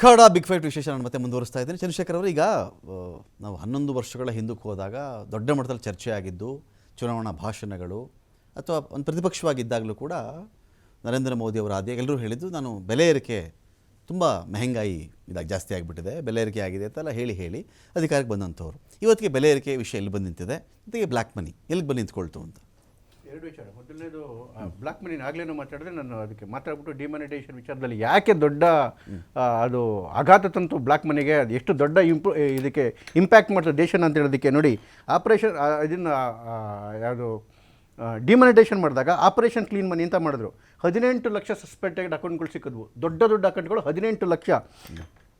ಖಾಡ big fight ವಿಶೇಷ ನಾನು ಮತ್ತೆ ಮುಂದುವರಿಸ್ತಾ ಇದ್ದೀನಿ. ಚಂದ್ರಶೇಖರ್ ಅವರು, ಈಗ ನಾವು 11 ವರ್ಷಗಳ ಹಿಂದಕ್ಕೆ ಹೋದಾಗ ದೊಡ್ಡ ಮಟ್ಟದಲ್ಲಿ ಚರ್ಚೆ ಆಗಿದ್ದು ಚುನಾವಣಾ ಭಾಷಣಗಳು ಅಥವಾ ಒಂದು ಪ್ರತಿಪಕ್ಷವಾಗಿದ್ದಾಗಲೂ ಕೂಡ ನರೇಂದ್ರ ಮೋದಿ ಅವರ ಆದ್ಯ ಎಲ್ಲರೂ ಹೇಳಿದ್ದು ನಾನು ಬೆಲೆ ಏರಿಕೆ ತುಂಬ ಮೆಹಂಗಾಯಿ ಇದಾಗಿ ಜಾಸ್ತಿ ಆಗಿಬಿಟ್ಟಿದೆ, ಬೆಲೆ ಏರಿಕೆ ಆಗಿದೆ ಅಂತೆಲ್ಲ ಹೇಳಿ ಅಧಿಕಾರಕ್ಕೆ ಬಂದಂಥವ್ರು ಇವತ್ತಿಗೆ ಬೆಲೆ ಏರಿಕೆ ವಿಷಯ ಎಲ್ಲಿ ಬಂದು ನಿಂತಿದೆ, ಜೊತೆಗೆ ಬ್ಲ್ಯಾಕ್ ಮನಿ ಎಲ್ಲಿಗೆ ಬಂದು ನಿಂತ್ಕೊಳ್ತು ಅಂತ. ಎರಡು ವಿಚಾರ. ಮೊದಲನೇದು ಬ್ಲ್ಯಾಕ್ ಮನಿ ಆಗಲೇನೋ ಮಾತಾಡಿದ್ರೆ ನಾನು ಅದಕ್ಕೆ ಮಾತಾಡ್ಬಿಟ್ಟು ಡಿಮಾನಿಟೈಸೇಷನ್ ವಿಚಾರದಲ್ಲಿ ಯಾಕೆ ದೊಡ್ಡ ಅದು ಆಘಾತ ತಂತು ಬ್ಲ್ಯಾಕ್ ಮನಿಗೆ, ಅದು ಎಷ್ಟು ದೊಡ್ಡ ಇದಕ್ಕೆ ಇಂಪ್ಯಾಕ್ಟ್ ಮಾಡ್ತದೆ ದೇಶನ ಅಂತ ಹೇಳೋದಕ್ಕೆ ನೋಡಿ. ಆಪರೇಷನ್ ಇದನ್ನು ಯಾವುದು ಡಿಮಾನಿಟೈಸೇಷನ್ ಮಾಡಿದಾಗ ಆಪರೇಷನ್ ಕ್ಲೀನ್ ಮನಿ ಅಂತ ಮಾಡಿದ್ರು. 18 ಲಕ್ಷ ಸಸ್ಪೆಕ್ಟೆಡ್ ಅಕೌಂಟ್ಗಳು ಸಿಕ್ಕಿದ್ವು, ದೊಡ್ಡ ಅಕೌಂಟ್ಗಳು 18 ಲಕ್ಷ.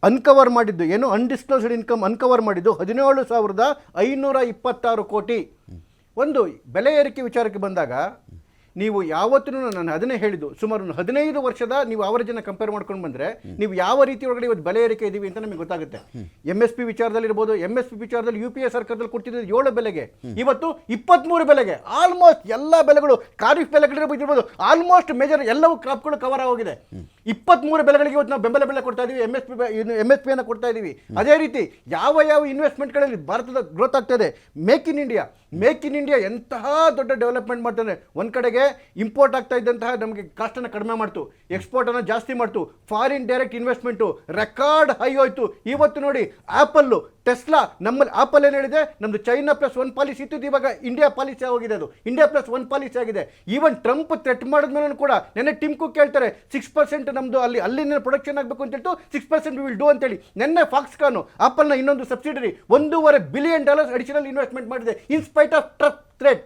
ಅನ್ಕವರ್ ಮಾಡಿದ್ದು ಏನು ಅನ್ಡಿಸ್ಕ್ಲೋಸ್ಡ್ ಇನ್ಕಮ್ ಅನ್ಕವರ್ ಮಾಡಿದ್ದು 17,526 ಕೋಟಿ. ಒಂದು ಬೆಲೆ ಏರಿಕೆ ವಿಚಾರಕ್ಕೆ ಬಂದಾಗ ನೀವು ಯಾವತ್ತೂ ನಾನು ಅದನ್ನೇ ಹೇಳಿದ್ದು, ಸುಮಾರು 15 ವರ್ಷದ ನೀವು ಅವರೇಜನ್ನು ಕಂಪೇರ್ ಮಾಡ್ಕೊಂಡು ಬಂದರೆ ನೀವು ಯಾವ ರೀತಿ ಒಳಗಡೆ ಇವತ್ತು ಬೆಲೆ ಏರಿಕೆ ಇದ್ದೀವಿ ಅಂತ ನಮಗೆ ಗೊತ್ತಾಗುತ್ತೆ. MSP ವಿಚಾರದಲ್ಲಿ ಇರ್ಬೋದು, MSP ವಿಚಾರದಲ್ಲಿ UPA ಸರ್ಕಾರದಲ್ಲಿ ಕೊಡ್ತಿದ್ದು 7 ಬೆಲೆಗೆ ಇವತ್ತು 23 ಬೆಲೆಗೆ, ಆಲ್ಮೋಸ್ಟ್ ಎಲ್ಲ ಬೆಲೆಗಳು ಖಾರಿಫ್ ಬೆಲೆಗಳಿರ್ಬೋದು ಆಲ್ಮೋಸ್ಟ್ ಮೇಜರ್ ಎಲ್ಲವೂ ಕ್ರಾಪ್ಗಳು ಕವರ್ ಆಗೋಗಿದೆ. 23 ಬೆಲೆಗಳಿಗೆ ಇವತ್ತು ನಾವು ಬೆಂಬಲ ಬೆಲೆ ಕೊಡ್ತಾ ಇದ್ದೀವಿ, MSP ಅನ್ನು ಕೊಡ್ತಾ ಇದ್ದೀವಿ. ಅದೇ ರೀತಿ ಯಾವ ಇನ್ವೆಸ್ಟ್ಮೆಂಟ್ಗಳಲ್ಲಿ ಭಾರತದ ಗ್ರೋತ್ ಆಗ್ತಾ ಇದೆ. ಮೇಕ್ ಇನ್ ಇಂಡಿಯಾ ಎಂತಹ ದೊಡ್ಡ ಡೆವಲಪ್ಮೆಂಟ್ ಮಾಡ್ತಾನೆ. ಒಂದು ಕಡೆಗೆ ಇಂಪೋರ್ಟ್ ಆಗ್ತಾ ಇದ್ದಂತಹ ನಮಗೆ ಕಾಸ್ಟನ್ನು ಕಡಿಮೆ ಮಾಡ್ತು, ಎಕ್ಸ್ಪೋರ್ಟನ್ನು ಜಾಸ್ತಿ ಮಾಡ್ತು, foreign direct investment record high ಹೋಯ್ತು. ಇವತ್ತು ನೋಡಿ ಆ್ಯಪಲ್ಲು, ಟೆಸ್ಲಾ, ನಮ್ಮಲ್ಲಿ ಆಪಲ್ ಏನು ಹೇಳಿದೆ, ನಮ್ಮದು ಚೈನಾ +1 ಪಾಲಿಸಿ ಇತ್ತು, ಇವಾಗ ಇಂಡಿಯಾ ಪಾಲಿಸಿ ಆಗಿದೆ, ಅದು ಇಂಡಿಯಾ +1 ಪಾಲಿಸಿ ಆಗಿದೆ. ಈವನ್ ಟ್ರಂಪ್ ಥ್ರೆಟ್ ಮಾಡಿದ್ಮೇಲೆ ಕೂಡ ನೆನ್ನೆ ಟಿಮ್ ಕುಕ್ ಕೇಳ್ತಾರೆ 6% ನಮ್ಮದು ಅಲ್ಲಿನ ಪ್ರೊಡಕ್ಷನ್ ಆಗಬೇಕು ಅಂತ ಹೇಳ್ತು, 6% ವಿಲ್ ಡೂ ಅಂತೇಳಿ. ನೆನ್ನೆ ಫಾಕ್ಸ್ಕಾನು ಆಪಲ್ನ ಇನ್ನೊಂದು ಸಬ್ಸಿಡರಿ $1.5 ಬಿಲಿಯನ್ ಅಡಿಷನಲ್ ಇನ್ವೆಸ್ಟ್ಮೆಂಟ್ ಮಾಡಿದೆ in spite of Trump threat.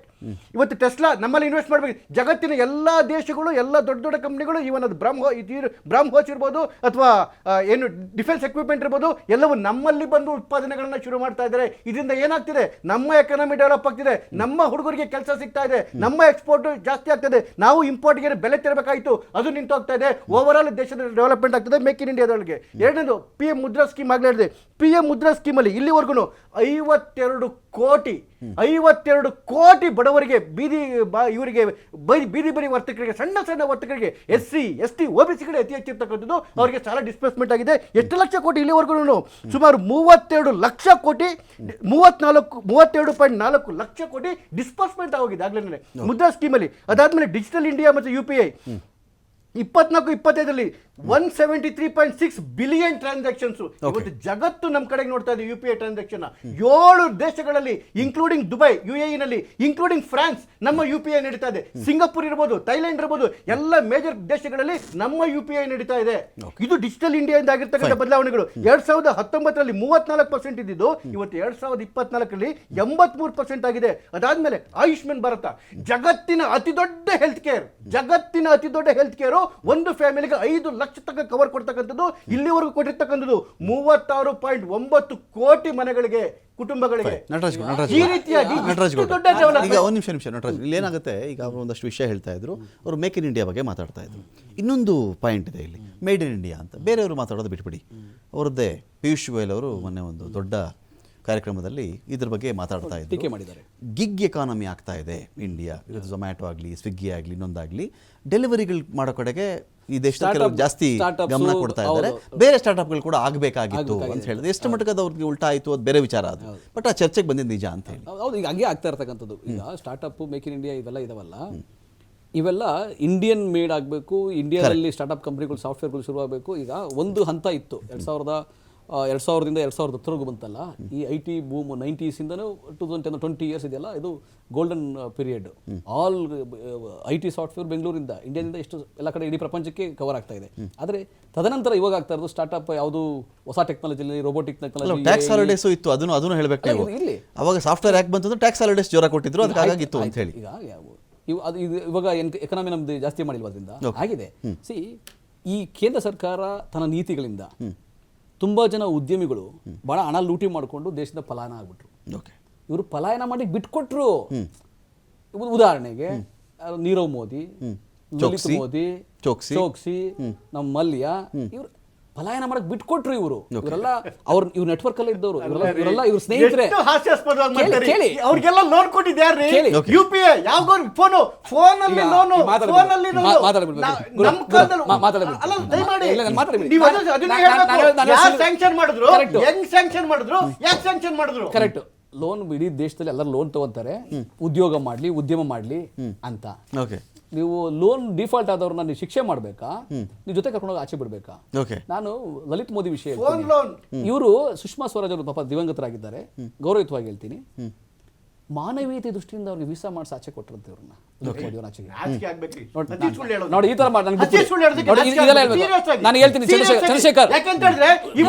ಇವತ್ತು ಟೆಸ್ಲಾ ನಮ್ಮಲ್ಲಿ ಇನ್ವೆಸ್ಟ್ ಮಾಡಬೇಕು. ಜಗತ್ತಿನ ಎಲ್ಲ ದೇಶಗಳು, ಎಲ್ಲ ದೊಡ್ಡ ಕಂಪ್ನಿಗಳು, ಇವನ್ ಅದು ಬ್ರಹ್ಮೋಸ್ ಇರ್ಬೋದು ಅಥವಾ ಏನು ಡಿಫೆನ್ಸ್ ಎಕ್ವಿಪ್ಮೆಂಟ್ ಇರ್ಬೋದು, ಎಲ್ಲವೂ ನಮ್ಮಲ್ಲಿ ಬಂದು ಉತ್ಪಾದನೆಗಳನ್ನ ಶುರು ಮಾಡ್ತಾ ಇದ್ದಾರೆ. ಇದರಿಂದ ಏನಾಗ್ತಿದೆ, ನಮ್ಮ ಎಕಾನಮಿ ಡೆವಲಪ್ ಆಗ್ತಿದೆ, ನಮ್ಮ ಹುಡುಗರಿಗೆ ಕೆಲಸ ಸಿಗ್ತಾ ಇದೆ, ನಮ್ಮ ಎಕ್ಸ್ಪೋರ್ಟ್ ಜಾಸ್ತಿ ಆಗ್ತದೆ. ನಾವು ಇಂಪೋರ್ಟ್ಗೆ ಬೆಲೆ ತೆರಬೇಕಾಯಿತು, ಅದು ನಿಂತು ಹೋಗ್ತಾ ಇದೆ. ಓವರ್ ಆಲ್ ದೇಶದ ಡೆವಲಪ್ಮೆಂಟ್ ಆಗ್ತದೆ ಮೇಕ್ ಇನ್ ಇಂಡಿಯಾದೊಳಗೆ. ಎರಡನೇದು PM ಮುದ್ರಾ ಸ್ಕೀಮ್ ಆಗಲೇ ಹೇಳಿದೆ. PM ಮುದ್ರಾ ಸ್ಕೀಮಲ್ಲಿ ಇಲ್ಲಿವರೆಗೂ 52 ಕೋಟಿ ಬಡವರಿಗೆ, ಇವರಿಗೆ ಬೀದಿ ವರ್ತಕರಿಗೆ, ಸಣ್ಣ ವರ್ತಕರಿಗೆ, SC ST OBCಗಳೇ ಅತಿ ಹೆಚ್ಚಿರ್ತಕ್ಕಂಥದ್ದು, ಅವರಿಗೆ ಸಾಲ ಡಿಸ್ಬರ್ಸ್ಮೆಂಟ್ ಆಗಿದೆ. ಎಷ್ಟು ಲಕ್ಷ ಕೋಟಿ ಇಲ್ಲಿವರೆಗೂ? ಸುಮಾರು 32 ಲಕ್ಷ ಕೋಟಿ, 32.4 ಲಕ್ಷ ಕೋಟಿ ಡಿಸ್ಬರ್ಸ್ಮೆಂಟ್ ಆಗೋಗಿದೆ ಆಗಲೇ ಮುದ್ರಾ ಸ್ಕೀಮಲ್ಲಿ. ಅದಾದ್ಮೇಲೆ ಡಿಜಿಟಲ್ ಇಂಡಿಯಾ ಮತ್ತು UPI 24-25ರಲ್ಲಿ 173.6 ಬಿಲಿಯನ್ ಟ್ರಾನ್ಸಾಕ್ಷನ್ಸ್. ಇವತ್ತು ಜಗತ್ತು ನಮ್ಮ ಕಡೆಗೆ ನೋಡ್ತಾ ಇದೆ UPI ಟ್ರಾನ್ಸಾಕ್ಷನ್. 7 ದೇಶಗಳಲ್ಲಿ ಇನ್ಕ್ಲೂಡಿಂಗ್ ದುಬೈ, UAE ನಲ್ಲಿ, ಇನ್ಕ್ಲೂಡಿಂಗ್ ಫ್ರಾನ್ಸ್ ನಮ್ಮ UPI ನಡೀತಾ ಇದೆ. ಸಿಂಗಾಪುರ್ ಇರ್ಬೋದು, ಥೈಲ್ಯಾಂಡ್ ಇರ್ಬೋದು, ಎಲ್ಲ ಮೇಜರ್ ದೇಶಗಳಲ್ಲಿ ನಮ್ಮ UPI ನಡೀತಾ ಇದೆ. ಇದು ಡಿಜಿಟಲ್ ಇಂಡಿಯಾದಿಂದ ಆಗಿರ್ತಕ್ಕಂಥ ಬದಲಾವಣೆಗಳು. 2019ರಲ್ಲಿ 34% ಇದ್ದಿದ್ದು ಇವತ್ತು 2024ರಲ್ಲಿ 83% ಆಗಿದೆ. ಅದಾದ್ಮೇಲೆ ಆಯುಷ್ಮಾನ್ ಭಾರತ, ಜಗತ್ತಿನ ಅತಿ ದೊಡ್ಡ ಹೆಲ್ತ್ ಕೇರ್, ಒಂದು ಫ್ಯಾಮಿಲಿಗೆ 5 ಲಕ್ಷ ತನಕ ಕವರ್ ಕೊಡ್ತಕ್ಕಂಥದ್ದು, ಇಲ್ಲಿವರೆಗೂ ಕೊಟ್ಟಿರ್ತಕ್ಕಂಥದ್ದು 36.9 ಕೋಟಿ ಮನೆಗಳಿಗೆ, ಕುಟುಂಬಗಳಿಗೆ. ಈ ರೀತಿಯಾಗಿ ಈಗ ಒಂದು ನಿಮಿಷ ನಟರಾಜ್, ಇಲ್ಲಿ ಏನಾಗುತ್ತೆ, ಈಗ ಅವರು ಒಂದಷ್ಟು ವಿಷಯ ಹೇಳ್ತಾ ಇದ್ರು, ಅವರು ಮೇಕ್ ಇನ್ ಇಂಡಿಯಾ ಬಗ್ಗೆ ಮಾತಾಡ್ತಾ ಇದ್ರು. ಇನ್ನೊಂದು ಪಾಯಿಂಟ್ ಇದೆ ಇಲ್ಲಿ, ಮೇಡ್ ಇನ್ ಇಂಡಿಯಾ ಅಂತ ಬೇರೆಯವರು ಮಾತಾಡೋದು ಬಿಟ್ಬಿಡಿ. ಅವರದ್ದೇ ಪಿಯೂಷ್ ಗೋಯಲ್ ಅವರು ಮೊನ್ನೆ ಒಂದು ದೊಡ್ಡ ಕಾರ್ಯಕ್ರಮದಲ್ಲಿ ಇದ್ರ ಬಗ್ಗೆ ಮಾತಾಡ್ತಾ ಇದ್ದಾರೆ. ಗಿಗ್ ಎಕಾನಮಿ ಆಗ್ತಾ ಇದೆ ಇಂಡಿಯಾ. ಇದು ಝೊಮ್ಯಾಟೊ ಆಗಲಿ, ಸ್ವಿಗ್ಗಿ ಆಗಲಿ, ಇನ್ನೊಂದಾಗಲಿ ಡೆಲಿವರಿಗಳು ಮಾಡೋ ಕಡೆಗೆ ಈ ದೇಶದ ಜಾಸ್ತಿ ಗಮನ ಕೊಡ್ತಾ ಇದ್ದಾರೆ. ಬೇರೆ ಸ್ಟಾರ್ಟ್ಅಪ್ಗಳು ಕೂಡ ಆಗಬೇಕಾಗಿತ್ತು ಅಂತ ಹೇಳಿದ್ರೆ ಎಷ್ಟು ಮಟ್ಟಕ್ಕೆ ಅದು ಅವ್ರಿಗೆ ಉಲ್ಟಾ ಆಯಿತು ಅದು ಬೇರೆ ವಿಚಾರ. ಅದು ಬಟ್ ಆ ಚರ್ಚೆಗೆ ಬಂದಿದ್ದು ನಿಜ ಅಂತ ಹೇಳಿ. ಹೌದು, ಈಗ ಹಂಗೆ ಆಗ್ತಾ ಇರ್ತಕ್ಕಂಥದ್ದು. ಈಗ ಸ್ಟಾರ್ಟ್ಅಪ್, ಮೇಕ್ ಇನ್ ಇಂಡಿಯಾ ಇವೆಲ್ಲ ಇದಾವಲ್ಲ, ಇವೆಲ್ಲ ಇಂಡಿಯನ್ ಮೇಡ್ ಆಗಬೇಕು, ಇಂಡಿಯಾದಲ್ಲಿ ಸ್ಟಾರ್ಟ್ಅಪ್ ಕಂಪ್ನಿಗಳು, ಸಾಫ್ಟ್ವೇರ್ಗಳು ಶುರುವಾಗಬೇಕು. ಈಗ ಒಂದು ಹಂತ ಇತ್ತು 2000ರಿಂದ 2010ವರೆಗೂ ಬಂತಲ್ಲ, ಈ IT ಬೂಮ್ 90s ಇಂದನೂ 2020 ಇಯರ್ಸ್ ಇದೆಯಲ್ಲ, ಇದು golden period. All IT software ಬೆಂಗಳೂರಿಂದ, ಇಂಡಿಯಾದಿಂದ ಎಷ್ಟು ಎಲ್ಲ ಕಡೆ ಇಡೀ ಪ್ರಪಂಚಕ್ಕೆ ಕವರ್ ಆಗ್ತಾ ಇದೆ. ಆದರೆ ತದನಂತರ ಇವಾಗ ಆಗ್ತಾ ಇರೋದು ಸ್ಟಾರ್ಟ್ಅಪ್ ಯಾವುದು ಹೊಸ technology, robotic technology. Tax holidays ಇತ್ತು, ಅದನ್ನು ಹೇಳಬೇಕು ನೀವು. ಇಲ್ಲಿ ಅವಾಗ ಸಾಫ್ಟ್ವೇರ್ ಯಾಕೆ ಬಂತಂದ್ರೆ ಟ್ಯಾಕ್ಸ್ ಹಾಲಿಡೇಸ್ ಜೋರ ಕೊಟ್ಟಿದ್ರು, ಅದಕ್ಕಾಗಿತ್ತು ಅಂತ ಹೇಳಿ. ಇವಾಗ ಎಕನಾಮಿ ನಮ್ದು ಜಾಸ್ತಿ ಮಾಡಿಲ್ವ, ಅದರಿಂದ ಆಗಿದೆ. ಈ ಕೇಂದ್ರ ಸರ್ಕಾರ ತನ್ನ ನೀತಿಗಳಿಂದ ತುಂಬ ಜನ ಉದ್ಯಮಿಗಳು ಬಹಳ ಹಣ ಲೂಟಿ ಮಾಡಿಕೊಂಡು ದೇಶದ ಪಲಾಯನ ಆಗ್ಬಿಟ್ರು. ಇವರು ಪಲಾಯನ ಮಾಡಿ ಬಿಟ್ಕೊಟ್ರು. ಉದಾಹರಣೆಗೆ ನೀರವ್ ಮೋದಿ, ಲಲಿತ್ ಮೋದಿ, ಚೋಕ್ಸಿ, ನಮ್ಮ ಮಲ್ಯ, ಇವರು ಪಲಾಯನ ಮಾಡಕ್ ಬಿಟ್ಕೊಟ್ರು ಇವರೆಲ್ಲ ಇವ್ರ ನೆಟ್ವರ್ಕ್ ಅಲ್ಲಿ ಇದ್ದವರು ಇವರೆಲ್ಲ ಇವ್ರ ಸ್ನೇಹಿತರೆ. ಎಷ್ಟು ಹಾಸ್ಯಾಸ್ಪದವಾಗಿ ಮಾಡ್ತಾರೆ. ಕೇಳಿ. ಅವ್ರಿಗೆಲ್ಲ ಲೋನ್ ಕೊಟ್ಟಿದ್ಯಾರ್ರಿ? ಕೇಳಿ. UPI ಯಾವ ಫೋನ್ ಅಲ್ಲಿ ಲೋನ್, ಫೋನ್ ಅಲ್ಲಿ ನಮ್ಮ ಕಾಲದಲ್ಲಿ ಅಲ್ಲ, ದಯಮಾಡಿ ನೀವು ಅದನ್ನ ಹೇಳ್ಬೇಕು. ಯಾರು ಸ್ಯಾಂಕ್ಷನ್ ಮಾಡಿದ್ರು, ಹೆಂಗ್ ಸ್ಯಾಂಕ್ಷನ್ ಮಾಡಿದ್ರು, ಯಾಕೆ ಸ್ಯಾಂಕ್ಷನ್ ಮಾಡಿದ್ರು? ಕರೆಕ್ಟ್. ಲೋನ್ ಇಡೀ ದೇಶದಲ್ಲಿ ಎಲ್ಲರೂ ಲೋನ್ ತಗೊಂತಾರೆ, ಉದ್ಯೋಗ ಮಾಡ್ಲಿ, ಉದ್ಯಮ ಮಾಡ್ಲಿ ಅಂತ. ನೀವು ಲೋನ್ ಡಿಫಾಲ್ಟ್ ಆದವ್ರನ್ನ ನೀವು ಶಿಕ್ಷೆ ಮಾಡ್ಬೇಕಾ, ನೀವು ಜೊತೆ ಕರ್ಕೊಂಡೋಗಿ ಆಚೆ ಬಿಡ್ಬೇಕಾ? ನಾನು ಲಲಿತ್ ಮೋದಿ ವಿಷಯ ಇವರು ಸುಷ್ಮಾ ಸ್ವರಾಜ್ ಅವರು ಪಾಪ ದಿವಂಗತರಾಗಿದ್ದಾರೆ, ಗೌರವಯುತವಾಗಿ ಹೇಳ್ತೀನಿ. ಮಾನವೀಯತೆ ದೃಷ್ಟಿಯಿಂದ ಅವ್ರಿಗೆ ವೀಸಾ ಮಾಡಿಸಿ ಆಚೆ ಕೊಟ್ಟರಂತೆ ಇವ್ರನ್ನ. ನೋಡಿ ಈ ತರ ನಾನು ಹೇಳ್ತೀನಿ ಚಂದ್ರಶೇಖರ್,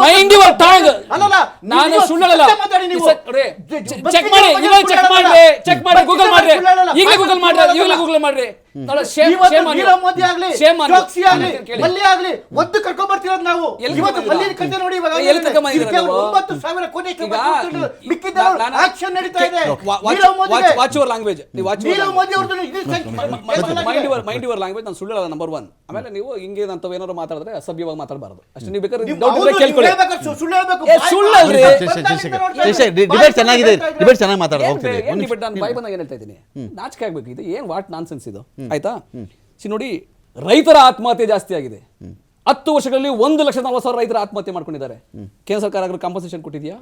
ಮೈಂಡ್ ಯುವರ್ ಟಾಂಗ್. ನಾನು ಸುಳ್ಳಲ್ಲ, ಚೆಕ್ ಮಾಡಿ, ಚೆಕ್ ಮಾಡಿ, ಗೂಗಲ್ ಮಾಡ್ರಿ, ಈಗಲೇ ಗೂಗಲ್ ಮಾಡ್ರಿ, ಈಗಲೇ ಗೂಗಲ್ ಮಾಡ್ರಿ. ಮೋದಿ ಆಗ್ಲಿ, ಚೋಕ್ಸಿ ಆಗ್ಲಿ, ಮಲ್ಲಿ ಆಗ್ಲಿ, ಒದ್ದು ಕರ್ಕೊಂಡ್ ಬರ್ತಿರೋದು ನಾವು. ಇವತ್ತು ಮಲ್ಲಿ ಕತೆ ನೋಡಿ, 9,000 ಕೋಟಿ ಆಕ್ಷನ್ ನಡೀತಾ ಇದೆ. Watch your language. Mind your language. ನಾನು ಸುಳ್ಳಲ್ಲ, ನಂಬರ್ 1. ಆಮೇಲೆ ನೀವು ಹಿಂಗೆ ಅಂತ ಏನಾದ್ರು ಮಾತಾಡಿದ್ರೆ ಅಸಭ್ಯವಾಗಿ ಮಾತಾಡಬಾರ್ದು ಅಷ್ಟೇ. ನೀವು ಬೇಕಾದ್ರೆ ಕೇಳ್ಕೊಳ್ಳಿ. ಡಿಬೇಟ್ ಚೆನ್ನಾಗಿದೆ, ಡಿಬೇಟ್ ಚೆನ್ನಾಗಿ ಮಾತಾಡೋದು. ನಾನು ಬಾಯ್ ಬಂದಾಗ ಏನ್ ಹೇಳ್ತಾ ಇದ್ದೀನಿ, ನಾಚಿಕೆ ಆಗ್ಬೇಕು. ಇದು ಏನ್ ವಾಟ್ ನಾನ್ಸೆನ್ಸ್ ಇದು, ಆಯ್ತಾ? ನೋಡಿ, ರೈತರ ಆತ್ಮಹತ್ಯೆ ಜಾಸ್ತಿ ಆಗಿದೆ. 10 ವರ್ಷಗಳಲ್ಲಿ 1,40,000 ರೈತರ ಆತ್ಮಹತ್ಯೆ ಮಾಡ್ಕೊಂಡಿದ್ದಾರೆ. ಕೇಂದ್ರ ಸರ್ಕಾರ ಕಾಂಪನ್ಸೇಷನ್ ಕೊಟ್ಟಿದ್ಯಾ?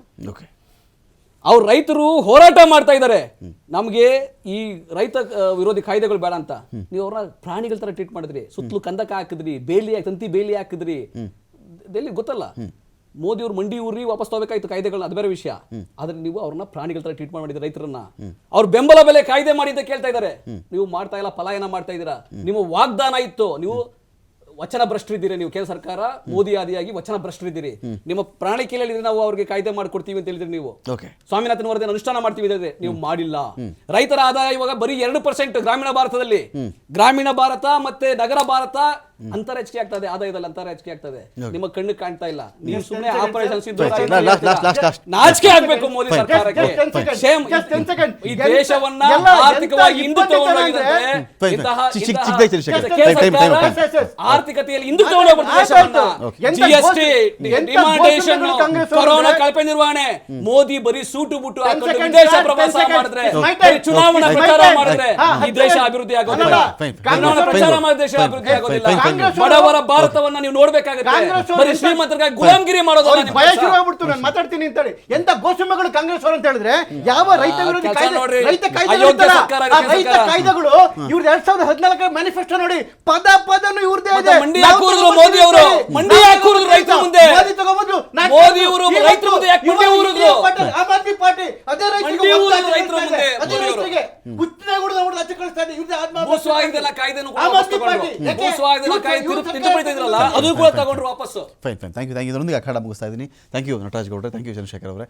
ಅವ್ರ ರೈತರು ಹೋರಾಟ ಮಾಡ್ತಾ ಇದ್ದಾರೆ, ನಮ್ಗೆ ಈ ರೈತ ವಿರೋಧಿ ಕಾಯ್ದೆಗಳು ಬೇಡ ಅಂತ. ನೀವು ಅವ್ರನ್ನ ಪ್ರಾಣಿಗಳ ತರ ಟ್ರೀಟ್ ಮಾಡಿದ್ರಿ, ಸುತ್ತಲೂ ಕಂದಕ ಹಾಕಿದ್ರಿ, ತಂತಿ ಬೇಲಿ ಹಾಕಿದ್ರಿ. ಡೆಲ್ಲಿ ಗೊತ್ತಲ್ಲ, ಮೋದಿ ಅವ್ರು ಮಂಡಿ ಊರಿ ವಾಪಸ್ ತಗೋಬೇಕಾಯ್ತು ಕಾಯ್ದೆಗಳನ್ನ, ಅದು ಬೇರೆ ವಿಷಯ. ಆದ್ರೆ ನೀವು ಅವ್ರನ್ನ ಪ್ರಾಣಿಗಳ ತರ ಟ್ರೀಟ್ ಮಾಡಿದ್ರೆ ರೈತರನ್ನ. ಅವ್ರ ಬೆಂಬಲ ಬೆಲೆ ಕಾಯ್ದೆ ಮಾಡಿ ಅಂತ ಕೇಳ್ತಾ ಇದ್ದಾರೆ, ನೀವು ಮಾಡ್ತಾ ಇಲ್ಲ, ಪಲಾಯನ ಮಾಡ್ತಾ ಇದ್ದೀರಾ. ನಿಮ್ಮ ವಾಗ್ದಾನ ಇತ್ತು, ನೀವು ವಚನ ಭ್ರಷ್ಟರಿದ್ದೀರಿ. ನೀವು ಕೇಂದ್ರ ಸರ್ಕಾರ ಮೋದಿ ಆದಿಯಾಗಿ ವಚನ ಭ್ರಷ್ಟರಿದ್ದೀರಿ. ನಿಮ್ಮ ಪ್ರಣಾಳಿಕೆಯಲ್ಲಿ ನಾವು ಅವ್ರಿಗೆ ಕಾಯ್ದೆ ಮಾಡ್ಕೊಡ್ತೀವಿ ಅಂತ ಹೇಳಿದ್ರಿ. ನೀವು ಸ್ವಾಮಿನಾಥನ್ ವರದಿಯನ್ನು ಅನುಷ್ಠಾನ ಮಾಡ್ತೀವಿ ಅಂದ್ರೆ ನೀವು ಮಾಡಿಲ್ಲ. ರೈತರ ಆದಾಯ ಇವಾಗ ಬರೀ 2% ಗ್ರಾಮೀಣ ಭಾರತದಲ್ಲಿ. ಗ್ರಾಮೀಣ ಭಾರತ ಮತ್ತೆ ನಗರ ಭಾರತ ಅಂತರ ಹೆಚ್ಚಿಗೆ ಆಗ್ತದೆ, ಆದಾಯದಲ್ಲಿ ಅಂತರ ಹೆಚ್ಚಿಗೆ ಆಗ್ತದೆ. ನಿಮ್ಮ ಕಣ್ಣು ಕಾಣ್ತಾ ಇಲ್ಲ. ನೀವು ಸುಮ್ಮನೆ ಆಪರೇಷನ್ ನಾಚಿಕೆ ಆಗ್ಬೇಕು ಮೋದಿ ಸರ್ಕಾರಕ್ಕೆ. ಈ ದೇಶವನ್ನ ಆರ್ಥಿಕವಾಗಿ ಹಿಂದುತ್ವಗೊಂಡೋಗಿದಂತೆ ಆರ್ಥಿಕತೆಯಲ್ಲಿ ಹಿಂದುತ್ವಗೊಂಡೋಗ್ಬಿಟ್ಟು ದೇಶವನ್ನ. GST, ಡಿಮಾಂಡೇಷನ್, ಕೊರೋನಾ ಕಳಪೆ ನಿರ್ವಹಣೆ. ಮೋದಿ ಬರೀ ಸೂಟು ಬುಟ್ಟು ಹಾಕೊಂಡು ವಿದೇಶ ಪ್ರವಾಸ ಮಾಡಿದ್ರೆ, ಚುನಾವಣಾ ಪ್ರಚಾರ ಮಾಡಿದ್ರೆ ಈ ದೇಶ ಅಭಿವೃದ್ಧಿ ಆಗೋದಿಲ್ಲ. ಚುನಾವಣಾ ಪ್ರಚಾರ ಮಾಡಿದ್ರೆ ದೇಶ ಅಭಿವೃದ್ಧಿ ಆಗೋದಿಲ್ಲ. ಬಡವರ ಭಾರತವನ್ನ ನೀವು ನೋಡ್ಬೇಕಾಗುತ್ತೆ. ಬರೀ ಶ್ರೀಮಂತರಿಗೆ ಗುಲಾಮಗಿರಿ ಮಾಡೋದಲ್ಲ. ಭಯ ಶುರುವಾಗ್ಬಿಡ್ತು. ನಾನು ಮಾತಾಡ್ತೀನಿ ಅಂತೇಳಿ ಎಂತ ಗೋಸಂಬಗಳು ಕಾಂಗ್ರೆಸ್ ಅವರು ಅಂತ ಹೇಳಿದ್ರೆ, ಯಾವ ರೈತ ವಿರೋಧಿ ಕಾಯ್ದೆ, ರೈತ ಕಾಯ್ದೆಗಳು ಇವ್ರ 2014 ಮ್ಯಾನಿಫೆಸ್ಟೋ ನೋಡಿ, ಪದ ಪದನು ಇವ್ರದೇ ಇದೆ. ಮಂಡಿ ಹಾಕೂರಿದ್ರು ಮೋದಿ ಅವರು, ಮಂಡಿ ಹಾಕೂರಿದ್ರು ರೈತರ ಮುಂದೆ. ಮೋದಿ ತಗೊಂಡ್ಬಂದು ಮೋದಿ ಅವರು ರೈತರ ಮುಂದೆ ಯಾಕೆ ಮಂಡಿ ಊರಿದ್ರು? ಆಮ್ ಆದ್ಮಿ ಪಾರ್ಟಿ ಅದೇ ರೈತರಿಗೆ ಅದು ಕೂಡ ತಗೊಂಡ್ರು ವಾಪಸ್. ಫೈನ್. Thank you. ಇದರೊಂದಿಗೆ ಅಖಾಡ ಮುಗಿಸ್ತಾ ಇದ್ದೀನಿ. ಥ್ಯಾಂಕ್ ಯು ನಟರಾಜ್ ಗೌಡ್ರೆ, ಥ್ಯಾಂಕ್ ಯು ಚಂದ್ರಶೇಖರ್ ಅವರೇ.